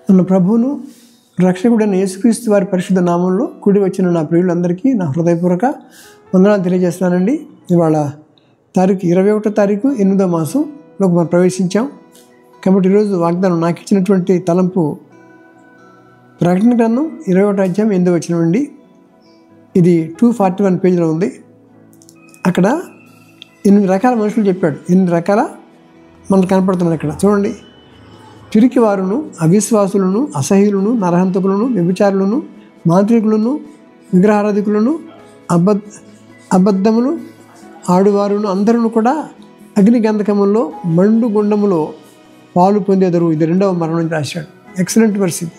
మన ప్రభువును రక్షకుడైన యేసుక్రీస్తు వారి పరిశుద్ధ నామంలో కూడి వచ్చిన నా ప్రియులందరికీ నా హృదయపూర్వక వందనాలు తెలియజేస్తున్నానండి. ఇవాళ 21 తారీఖు 8వ మాసంలోకి మనం ప్రవేశించాం. కాబట్టి ఈరోజు వాగ్దానం నాకు ఇచ్చినటువంటి తలంపు ప్రకటన గ్రంథం 21 అధ్యాయం 8వ వచనం అండి. ఇది 241 పేజీలో ఉంది. అక్కడ 8 రకాల మనుషులు చెప్పాడు. 8 రకాల మనకు కనపడుతున్నారు ఇక్కడ చూడండి. పిరికివారును, అవిశ్వాసులను, అసహ్యులను, నరహంతకులను, వ్యభిచారులను, మాంత్రికులను, విగ్రహారాధికులను, అబద్ధములు ఆడువారును అందరూ కూడా అగ్ని గంధకములో మండు గుండములో పాలు పొందేదరు. ఇది 2వ మరణం రాశాడు. ఎక్సలెంట్ పరిస్థితి.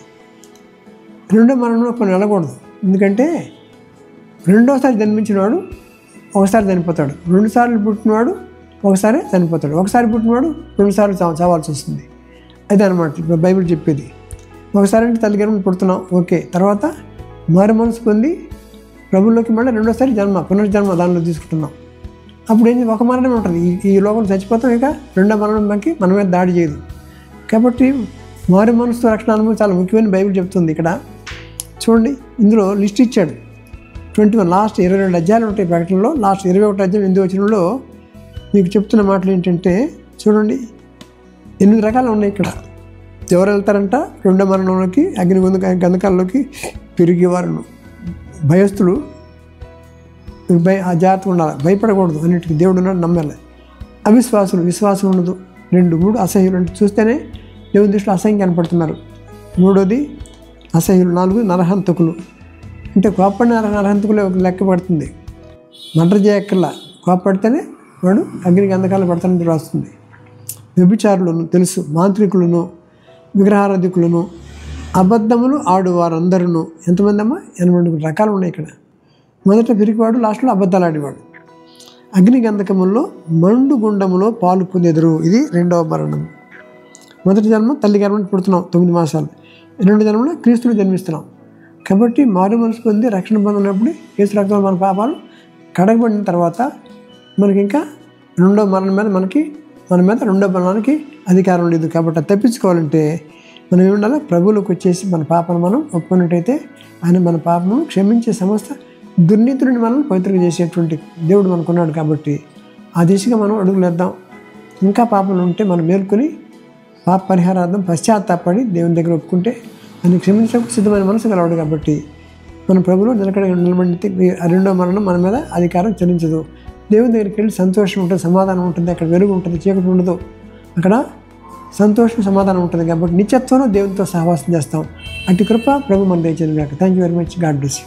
2వ మరణంలో కొన్ని వెళ్ళకూడదు. ఎందుకంటే రెండోసారి జన్మించినవాడు ఒకసారి చనిపోతాడు, 2 సార్లు పుట్టినవాడు ఒకసారి చనిపోతాడు, ఒకసారి పుట్టినవాడు 2 సార్లు చావాల్సి వస్తుంది. అదే అనమాట ఇప్పుడు బైబిల్ చెప్పేది. ఒకసారి అంటే తల్లి గర్భం పుడుతున్నాం, ఓకే. తర్వాత మారు మనసు పొంది ప్రభువులోకి మళ్ళీ రెండోసారి పునర్జన్మ దానిలో తీసుకుంటున్నాం. అప్పుడు ఏం ఒక మరణం ఉంటుంది, ఈ లోకం చచ్చిపోతాం. ఇక 2వ మరణం మనకి మన మీద దాడి చేయదు. కాబట్టి మారు మనసు రక్షణ అనుభవం చాలా ముఖ్యమైన బైబిల్ చెప్తుంది. ఇక్కడ చూడండి, ఇందులో లిస్ట్ ఇచ్చాడు. 21 లాస్ట్ 22 అధ్యాయాలు ఉంటాయి ప్రకటనలో. లాస్ట్ 21 అధ్యాయం 8వ వచనంలో మీకు చెప్తున్న మాటలు ఏంటంటే చూడండి, 8 రకాలు ఉన్నాయి ఇక్కడ. ఎవరు వెళ్తారంట 2వ మరణంలోకి, అగ్ని గంధకాల్లోకి. పెరిగేవారును, భయస్థులు, జాగ్రత్తగా ఉండాలి, భయపడకూడదు, అన్నిటికీ దేవుడు ఉన్నాడు నమ్మాలి. అవిశ్వాసులు, విశ్వాసం ఉండదు. 2, 3 అసహ్యులు, అంటే చూస్తేనే దేవుని దృష్టిలో అసహ్యం కనపడుతున్నారు. 3వది అసహ్యులు. 4 నరహంతకులు, అంటే కోప్పడిన నరహంతకులే ఒక లెక్క పడుతుంది. మర్డర్ చేయక్కర్లా, కోప్పడితేనే వాడు అగ్ని గంధకాలు పడతానని రాస్తుంది. వ్యభిచారులను తెలుసు, మాంత్రికులను, విగ్రహారాధికులను, అబద్ధములు ఆడువారందరూ. ఎంతమంది అమ్మా? 8 రకాలు ఉన్నాయి ఇక్కడ. మొదట పిరికివాడు, లాస్ట్లో అబద్ధాలు ఆడేవాడు. అగ్ని గంధకముల్లో మండు గుండములో పాలు పొందెదరు. ఇది 2వ మరణం. మొదటి జన్మ తల్లి గర్భం పుడుతున్నాం 9 మాసాలు. 2వ జన్మలో క్రీస్తులు జన్మిస్తున్నాం. కాబట్టి మారు మనసు పొంది రక్షణ పొందినప్పుడు యేసు రక్తంలో మన పాపాలు కడగబడిన తర్వాత మనకి ఇంకా 2వ మరణం మీద మన మీద 2వ మరణానికి అధికారం లేదు. కాబట్టి అది తప్పించుకోవాలంటే మనం ఏముండాలి? ప్రభువులోకి వచ్చేసి మన పాపను మనం ఒప్పుకున్నట్టయితే ఆయన మన పాపను క్షమించే సమస్త దుర్నీతి నుండి మనం పవిత్రంగా చేసేటువంటి దేవుడు మనకున్నాడు. కాబట్టి ఆ దిశగా మనం అడుగులేద్దాం. ఇంకా పాపలు ఉంటే మనం మేల్కొని పాప పరిహారార్థం పశ్చాత్తాపడి దేవుని దగ్గర ఒప్పుకుంటే ఆయన క్షమించడానికి సిద్ధమైన మనసు కలవాడు. కాబట్టి మన ప్రభువులో నిలబడితే 2వ మరణం మన మీద అధికారం చెల్లించదు. దేవుని దగ్గరికి వెళ్ళి సంతోషం ఉంటుంది, సమాధానం ఉంటుంది. అక్కడ వెలుగు ఉంటుంది, చీకటి ఉండదు. అక్కడ సంతోషం, సమాధానం ఉంటుంది. కాబట్టి నిత్యత్వంలో దేవునితో సహవాసం చేస్తాం. అటు కృప ప్రభు మన దయచేయను గాక. Thank you very much. God bless you.